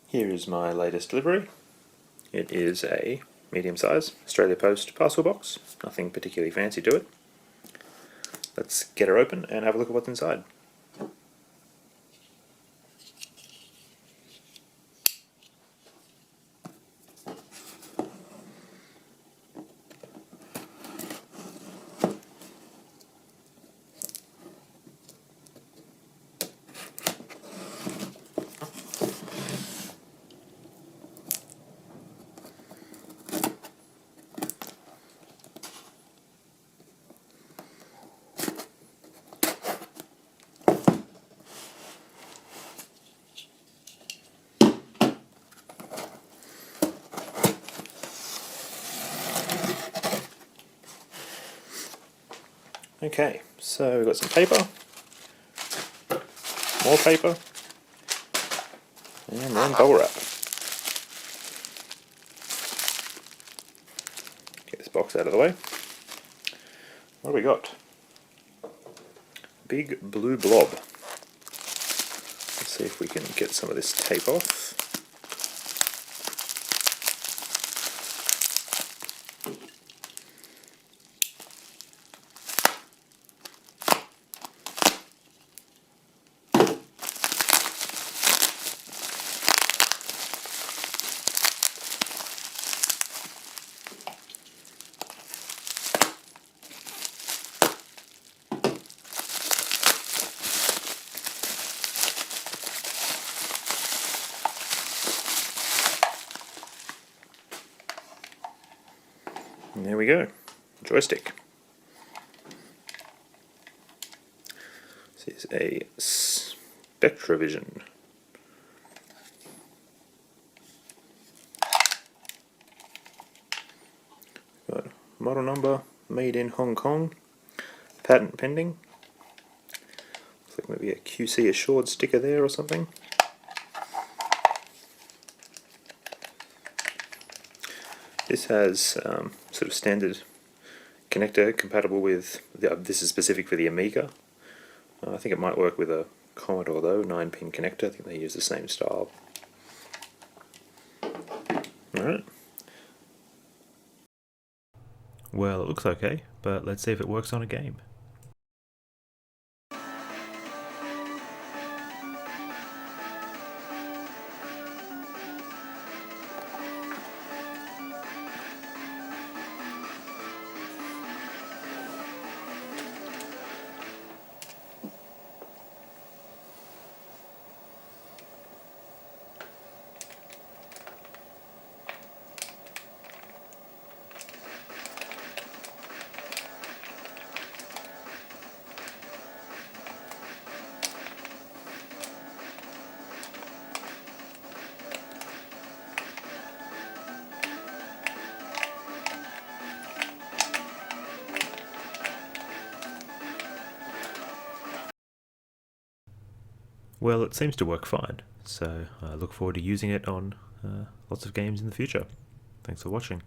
Here is my latest delivery. It is a medium-size Australia Post parcel box, nothing particularly fancy to it. Let's get her open and have a look at what's inside. Okay, so we've got some paper, more paper, and then bubble wrap. Get this box out of the way. What do we got? Big blue blob. Let's see if we can get some of this tape off. And there we go, joystick. This is a Spectravision. Got model number, made in Hong Kong, patent pending. Looks like maybe a QC assured sticker there or something. This has sort of standard connector compatible with, this is specific for the Amiga. I think it might work with a Commodore though, 9-pin connector. I think they use the same style. Alright. Well, it looks okay, but let's see if it works on a game. Well, it seems to work fine, so I look forward to using it on lots of games in the future. Thanks for watching.